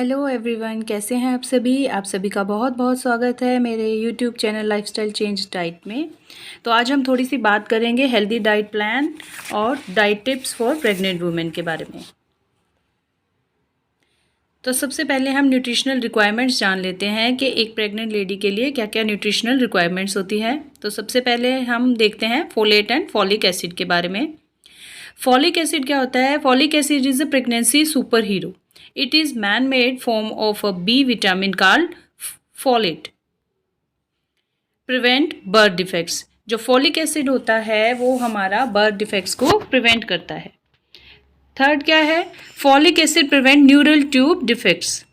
Hello everyone, कैसे हैं आप सभी का बहुत बहुत स्वागत है मेरे YouTube channel lifestyle change diet में। तो आज हम थोड़ी सी बात करेंगे हेल्दी डाइट प्लान और diet tips for pregnant women के बारे में। तो सबसे पहले हम न्यूट्रिशनल रिक्वायरमेंट्स जान लेते हैं कि एक प्रेग्नेंट लेडी के लिए क्या क्या न्यूट्रिशनल रिक्वायरमेंट्स होती है। तो सबसे पहले हम देखते हैं फोलेट एंड फॉलिक एसिड के बारे में। फॉलिक एसिड क्या होता है? Folic acid is a pregnancy super hero. It is man-made form of a B vitamin called folate. Prevent birth defects. जो फॉलिक एसिड होता है वो हमारा बर्थ डिफेक्ट्स को प्रिवेंट करता है। थर्ड क्या है? Folic acid prevent neural tube defects.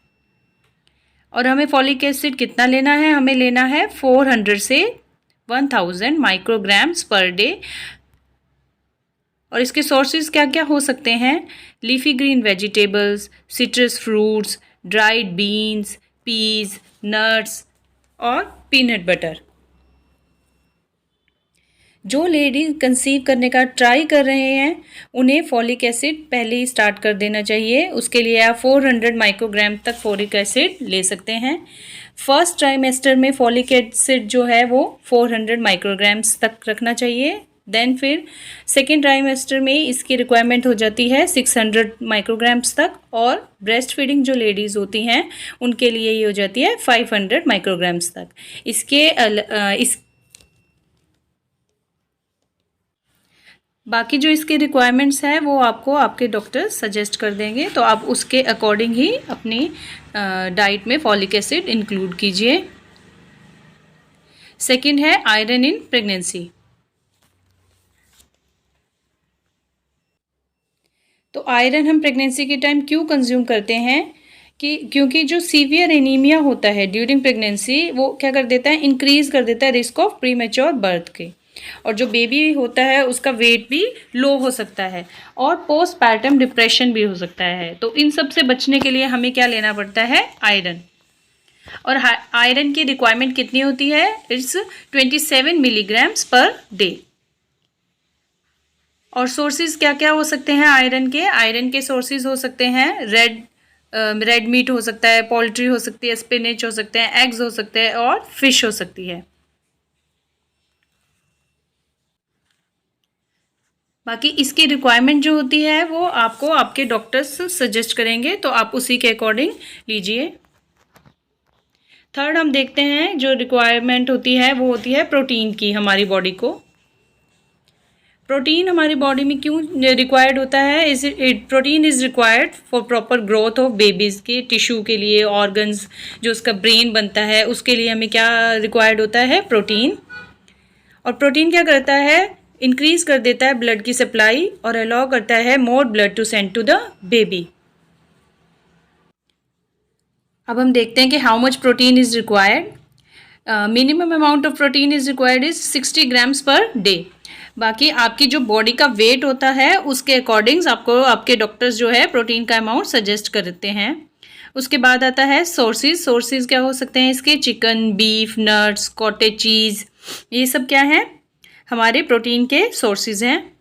और हमें फॉलिक एसिड कितना लेना है? हमें लेना है 400 से 1000 माइक्रोग्राम्स पर डे। और इसके सोर्सेज क्या क्या हो सकते हैं? Leafy green vegetables, citrus fruits, dried beans, peas, nuts और पीनट बटर। जो लेडीज कंसीव करने का ट्राई कर रहे हैं उन्हें फॉलिक एसिड पहले ही स्टार्ट कर देना चाहिए। उसके लिए आप 400 माइक्रोग्राम तक फॉलिक एसिड ले सकते हैं। फर्स्ट ट्राइमेस्टर में फॉलिक एसिड जो है वो 400 माइक्रोग्राम्स तक रखना चाहिए। देन फिर सेकेंड ट्राइमेस्टर में इसकी रिक्वायरमेंट हो जाती है 600 माइक्रोग्राम्स तक। और ब्रेस्ट फीडिंग जो लेडीज़ होती हैं उनके लिए ये हो जाती है 500 माइक्रोग्राम्स तक। बाकी जो इसके रिक्वायरमेंट्स हैं वो आपको आपके डॉक्टर सजेस्ट कर देंगे, तो आप उसके अकॉर्डिंग ही अपनी डाइट में फॉलिक एसिड इंक्लूड कीजिए। सेकेंड है आयरन इन प्रेगनेंसी। तो आयरन हम प्रेगनेंसी के टाइम क्यों कंज्यूम करते हैं कि क्योंकि जो सीवियर एनीमिया होता है ड्यूरिंग प्रेगनेंसी वो क्या कर देता है? इंक्रीज़ कर देता है रिस्क ऑफ प्रीमेच्योर बर्थ के। और जो बेबी होता है उसका वेट भी लो हो सकता है और पोस्टपार्टम डिप्रेशन भी हो सकता है। तो इन सब से बचने के लिए हमें क्या लेना पड़ता है? आयरन। और आयरन की रिक्वायरमेंट कितनी होती है? It's 27 milligrams per day. और सोर्सेज क्या क्या हो सकते हैं आयरन के? आयरन के सोर्सेज हो सकते हैं रेड मीट हो सकता है, पोल्ट्री हो सकती है, स्पिनच हो सकते हैं, एग्स हो सकते हैं और फिश हो सकती है। बाकी इसकी रिक्वायरमेंट जो होती है वो आपको आपके डॉक्टर्स सजेस्ट करेंगे, तो आप उसी के अकॉर्डिंग लीजिए। थर्ड हम देखते हैं जो रिक्वायरमेंट होती है वो होती है प्रोटीन की हमारी बॉडी को। प्रोटीन हमारी बॉडी में क्यों रिक्वायर्ड होता है? Protein is required for proper growth of babies के टिश्यू के लिए, ऑर्गन्स, जो उसका ब्रेन बनता है उसके लिए हमें क्या रिक्वायर्ड होता है? प्रोटीन। और प्रोटीन क्या करता है? इंक्रीज़ कर देता है ब्लड की सप्लाई और अलाउ करता है more blood to send to the baby. अब हम देखते हैं कि how much protein is required. Minimum amount of protein is required is 60 grams per day. बाकी आपकी जो बॉडी का वेट होता है उसके अकॉर्डिंग आपको आपके डॉक्टर्स जो है प्रोटीन का अमाउंट सजेस्ट करते हैं। उसके बाद आता है सोर्सेज क्या हो सकते हैं इसके? चिकन, बीफ, नट्स, कॉटेज चीज़, ये सब क्या है? हमारे प्रोटीन के सोर्सेज हैं।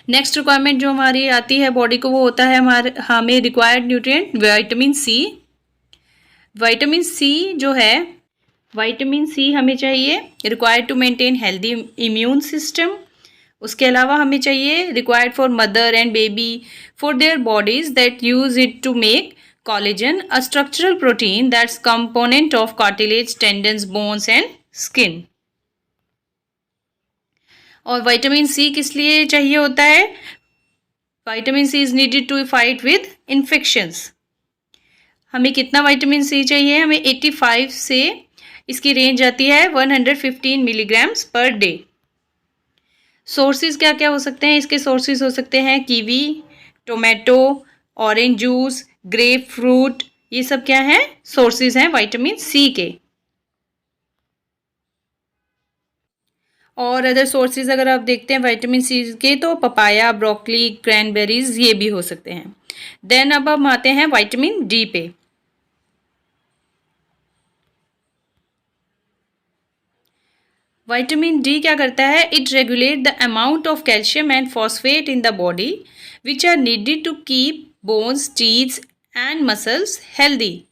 नेक्स्ट रिक्वायरमेंट जो हमारी आती है बॉडी को वो होता है हमें required nutrient vitamin C. Vitamin C जो है, विटामिन सी हमें चाहिए required to maintain healthy immune system. उसके अलावा हमें चाहिए required for mother and baby for their bodies that use it to make collagen, a structural protein that's component of cartilage, tendons, bones and skin. और vitamin C किस लिए चाहिए होता है? Vitamin C is needed to fight with infections. हमें कितना vitamin C चाहिए? हमें 85 से इसकी रेंज आती है 115 मिलीग्राम्स पर डे। सोर्सेज क्या क्या हो सकते हैं इसके? सोर्सेज हो सकते हैं kiwi, tomato, orange juice, grep fruit, ये सब क्या हैं? सोर्सेज हैं विटामिन सी के। और अदर सोर्सेज अगर आप देखते हैं विटामिन सी के तो पपाया, ब्रोकली, क्रैनबेरीज ये भी हो सकते हैं। देन अब हम आते हैं विटामिन डी पे। विटामिन डी क्या करता है? It regulate the amount of calcium and phosphate in the body which are needed to keep bones, teeth and muscles healthy.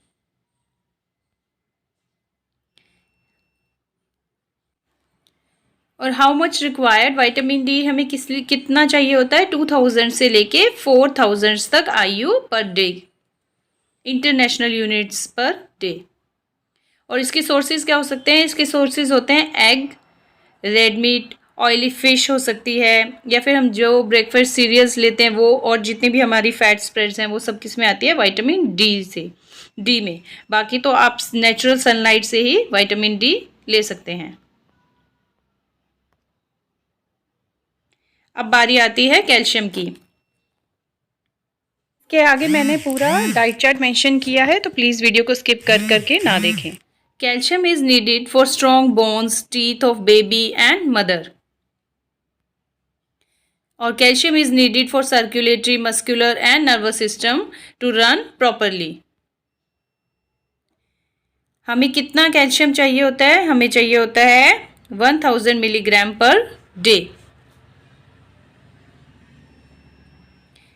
और how much required, vitamin D हमें कितना चाहिए होता है, 2000 से लेके 4000 तक IU per day, international units per day. और इसके सोर्सेज क्या हो सकते हैं, इसके सोर्सेज होते हैं egg, red meat, oily fish हो सकती है, या फिर हम जो ब्रेकफास्ट सीरियल्स लेते हैं वो, और जितनी भी हमारी फैट स्प्रेड्स हैं वो सब किस में आती है, विटामिन डी से, डी में। बाकी तो आप नेचुरल सनलाइट से ही विटामिन डी ले सकते हैं। अब बारी आती है कैल्शियम की। के आगे मैंने पूरा डाइट चार्ट मेंशन किया है, तो प्लीज़ वीडियो को स्किप कर करके ना देखें। Calcium is needed for strong bones, teeth of baby and mother. और calcium is needed for circulatory, muscular and nervous system to run properly. हमें कितना कैल्शियम चाहिए होता है, हमें चाहिए होता है 1000 मिलीग्राम पर डे।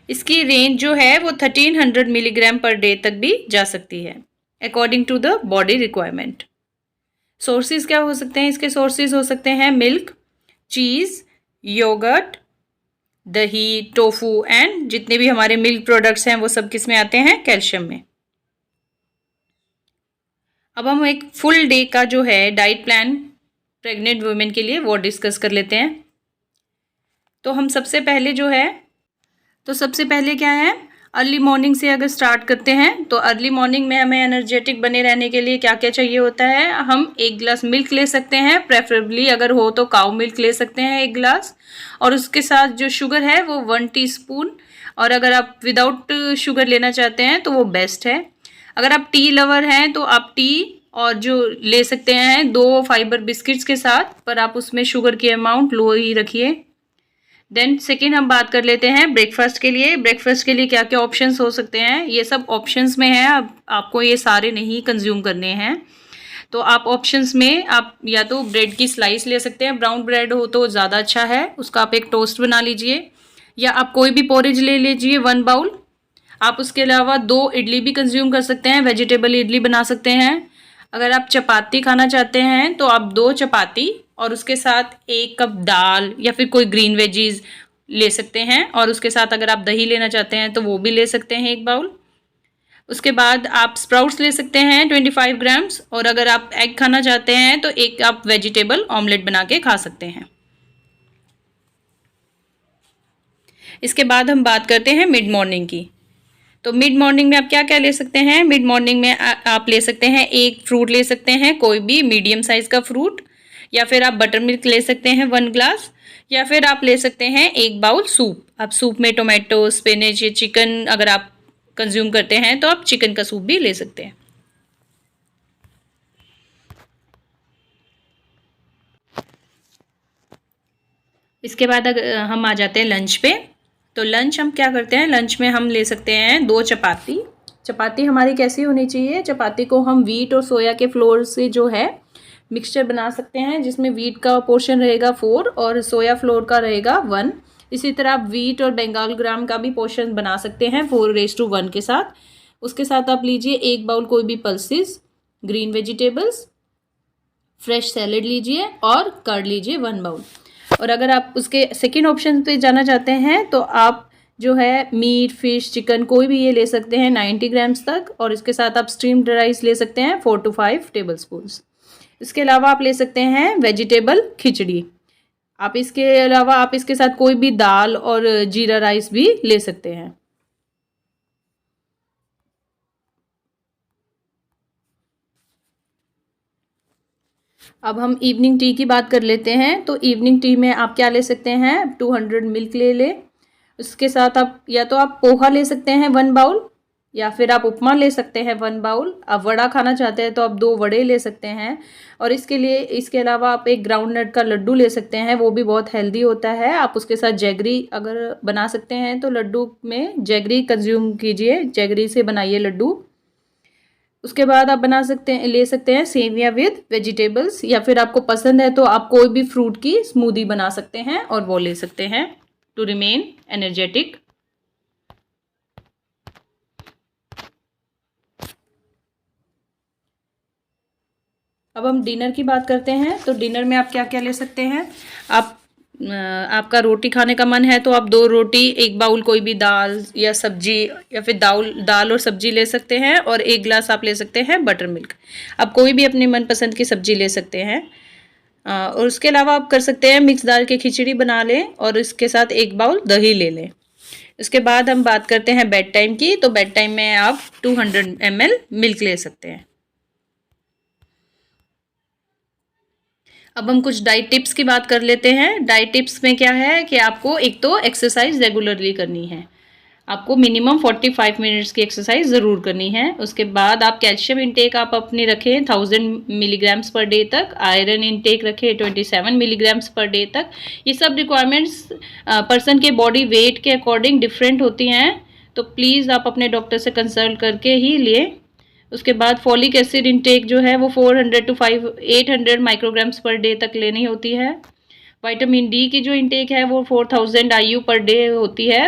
इसकी रेंज जो है वो 1300 मिलीग्राम पर डे तक भी जा सकती है, according to the body requirement. Sources क्या हो सकते हैं, इसके सोर्सेज हो सकते हैं मिल्क, चीज़, योगर्ट, दही, टोफू एंड जितने भी हमारे मिल्क प्रोडक्ट्स हैं वो सब किस में आते हैं, कैल्शियम में। अब हम एक फुल डे का जो है डाइट प्लान प्रेग्नेंट वुमेन के लिए वो डिस्कस कर लेते हैं। तो हम सबसे पहले क्या है, अर्ली मॉर्निंग से अगर स्टार्ट करते हैं तो अर्ली मॉर्निंग में हमें एनर्जेटिक बने रहने के लिए क्या क्या चाहिए होता है, हम 1 गिलास मिल्क ले सकते हैं, प्रेफरेबली अगर हो तो काऊ मिल्क ले सकते हैं 1 गिलास, और उसके साथ जो शुगर है वो 1 टीस्पून, और अगर आप विदाउट शुगर लेना चाहते हैं तो वो बेस्ट है। अगर आप टी लवर हैं तो आप टी और जो ले सकते हैं 2 फाइबर बिस्किट्स के साथ, पर आप उसमें शुगर की अमाउंट लो ही रखिए। देन सेकेंड हम बात कर लेते हैं ब्रेकफास्ट के लिए। ब्रेकफास्ट के लिए क्या क्या ऑप्शंस हो सकते हैं, ये सब ऑप्शंस में है, आपको ये सारे नहीं कंज्यूम करने हैं। तो आप ऑप्शंस में आप या तो ब्रेड की स्लाइस ले सकते हैं, ब्राउन ब्रेड हो तो ज़्यादा अच्छा है, उसका आप एक टोस्ट बना लीजिए, या आप कोई भी पोरेज ले लीजिए 1 बाउल। आप उसके अलावा 2 इडली भी कंज्यूम कर सकते हैं, वेजिटेबल इडली बना सकते हैं। अगर आप चपाती खाना चाहते हैं तो आप 2 चपाती और उसके साथ 1 कप दाल या फिर कोई ग्रीन वेजीज ले सकते हैं, और उसके साथ अगर आप दही लेना चाहते हैं तो वो भी ले सकते हैं 1 बाउल। उसके बाद आप स्प्राउट्स ले सकते हैं 25 ग्राम्स, और अगर आप एग खाना चाहते हैं तो 1 आप वेजिटेबल ऑमलेट बना के खा सकते हैं। इसके बाद हम बात करते हैं मिड मॉर्निंग की। तो मिड मॉर्निंग में आप क्या क्या ले सकते हैं, मिड मॉर्निंग में आप ले सकते हैं 1 फ्रूट ले सकते हैं, कोई भी मीडियम साइज़ का फ्रूट, या फिर आप बटर मिल्क ले सकते हैं 1 ग्लास, या फिर आप ले सकते हैं 1 बाउल सूप। आप सूप में टोमेटो, स्पिनच या चिकन अगर आप कंज्यूम करते हैं तो आप चिकन का सूप भी ले सकते हैं। इसके बाद अगर हम आ जाते हैं लंच पे। तो लंच हम क्या करते हैं, लंच में हम ले सकते हैं 2 चपाती। चपाती हमारी कैसी होनी चाहिए, चपाती को हम व्हीट और सोया के फ्लोर से जो है मिक्सचर बना सकते हैं, जिसमें व्हीट का पोर्शन रहेगा 4 और सोया फ्लोर का रहेगा 1। इसी तरह आप व्हीट और बंगाल ग्राम का भी पोर्शन बना सकते हैं 4:1 के साथ। उसके साथ आप लीजिए 1 बाउल कोई भी pulses, green vegetables, fresh salad लीजिए, और कर्ड लीजिए 1 बाउल। और अगर आप उसके सेकेंड ऑप्शन पे जाना चाहते हैं तो आप जो है मीट, फिश, चिकन कोई भी ये ले सकते हैं 90 ग्राम्स तक, और इसके साथ आप स्टीम्ड राइस ले सकते हैं 4 to 5 टेबल स्पून्स। इसके अलावा आप ले सकते हैं वेजिटेबल खिचड़ी। आप इसके अलावा आप इसके साथ कोई भी दाल और जीरा राइस भी ले सकते हैं। अब हम इवनिंग टी की बात कर लेते हैं। तो इवनिंग टी में आप क्या ले सकते हैं, 200 मिल्क ले लें। उसके साथ आप या तो आप पोहा ले सकते हैं 1 बाउल, या फिर आप उपमा ले सकते हैं 1 बाउल। आप वड़ा खाना चाहते हैं तो आप 2 वड़े ले सकते हैं। और इसके अलावा आप 1 ग्राउंड नट का लड्डू ले सकते हैं, वो भी बहुत हेल्दी होता है। आप उसके साथ जैगरी अगर बना सकते हैं तो लड्डू में जैगरी कंज्यूम कीजिए, जैगरी से बनाइए लड्डू। उसके बाद आप ले सकते हैं सेविया विद वेजिटेबल्स, या फिर आपको पसंद है तो आप कोई भी फ्रूट की स्मूदी बना सकते हैं और वो ले सकते हैं टू रिमेन एनर्जेटिक। अब हम डिनर की बात करते हैं। तो डिनर में आप क्या क्या ले सकते हैं। आप आपका रोटी खाने का मन है तो आप 2 रोटी, 1 बाउल कोई भी दाल या सब्जी या फिर दाल और सब्जी ले सकते हैं, और 1 गिलास आप ले सकते हैं बटर मिल्क। आप कोई भी अपनी मनपसंद की सब्जी ले सकते हैं। और उसके अलावा आप कर सकते हैं मिक्स दाल की खिचड़ी बना लें और इसके साथ 1 बाउल दही ले लें। इसके बाद हम बात करते हैं बेड टाइम की। तो बेड टाइम में आप 200 ml मिल्क ले सकते हैं। अब हम कुछ डाइट टिप्स की बात कर लेते हैं। डाइट टिप्स में क्या है कि आपको एक तो एक्सरसाइज रेगुलरली करनी है। आपको मिनिमम 45 मिनट्स की एक्सरसाइज ज़रूर करनी है। उसके बाद आप कैल्शियम इंटेक आप अपनी रखें 1000 मिलीग्राम्स पर डे तक। आयरन इंटेक रखें 27 मिलीग्राम्स पर डे तक। ये सब रिक्वायरमेंट्स पर्सन के बॉडी वेट के अकॉर्डिंग डिफरेंट होती हैं, तो प्लीज़ आप अपने डॉक्टर से कंसल्ट करके ही लें। उसके बाद फॉलिक एसिड इंटेक जो है वो 400 टू 800 माइक्रोग्राम्स पर डे तक लेनी होती है। विटामिन डी की जो इंटेक है वो 4000 IU पर डे होती है।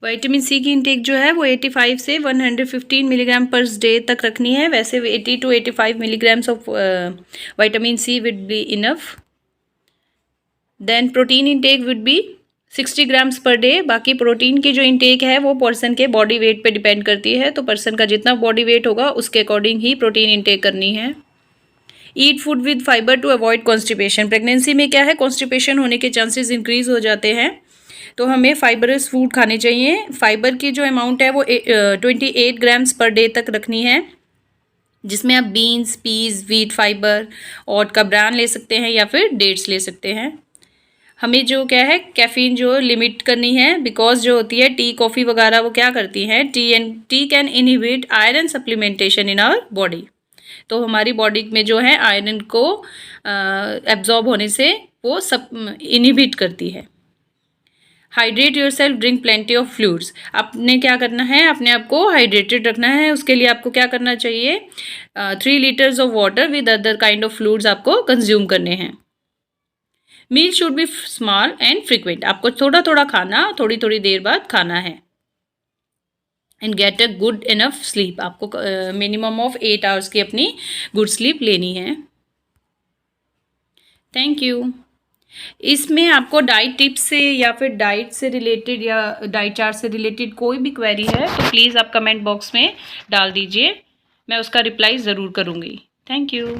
विटामिन सी की इंटेक जो है वो 85 से 115 मिलीग्राम पर डे तक रखनी है। वैसे 80 to 85 milligrams of vitamin C would be enough. Then protein intake would be 60 grams per day. बाकी प्रोटीन की जो इंटेक है वो पर्सन के बॉडी वेट पे डिपेंड करती है, तो पर्सन का जितना बॉडी वेट होगा उसके अकॉर्डिंग ही प्रोटीन इंटेक करनी है। Eat food with fibre to avoid constipation. Pregnancy में क्या है, कॉन्स्टिपेशन होने के चांसेस इंक्रीज हो जाते हैं, तो हमें फाइबरस फूड खाने चाहिए। फाइबर की जो अमाउंट है वो 28 ग्राम्स पर डे तक रखनी है, जिसमें आप बीन्स, पीज, व्हीट फाइबर, ओट का ब्रान ले सकते हैं या फिर डेट्स ले सकते हैं। हमें जो क्या है कैफीन जो लिमिट करनी है, बिकॉज जो होती है टी कॉफ़ी वगैरह वो क्या करती हैं, tea can inhibit iron supplementation in our body. तो हमारी बॉडी में जो है आयरन को एब्जॉर्ब होने से वो सब इनहिबिट करती है। Hydrate your self, drink plenty of fluids. आपने क्या करना है, अपने आप को हाइड्रेटेड रखना है। उसके लिए आपको क्या करना चाहिए, 3 litres of water with other kind of fluids आपको कंज्यूम करने हैं। Meal should be small and frequent. आपको थोड़ा थोड़ा खाना, थोड़ी थोड़ी देर बाद खाना है। And get a good enough sleep. आपको मिनिमम ऑफ 8 आवर्स की अपनी गुड स्लीप लेनी है। Thank you. इसमें आपको डाइट टिप्स से या फिर डाइट से रिलेटेड या डाइट चार्ट से रिलेटेड कोई भी क्वेरी है तो प्लीज़ आप कमेंट बॉक्स में डाल दीजिए, मैं उसका रिप्लाई ज़रूर करूँगी। Thank you.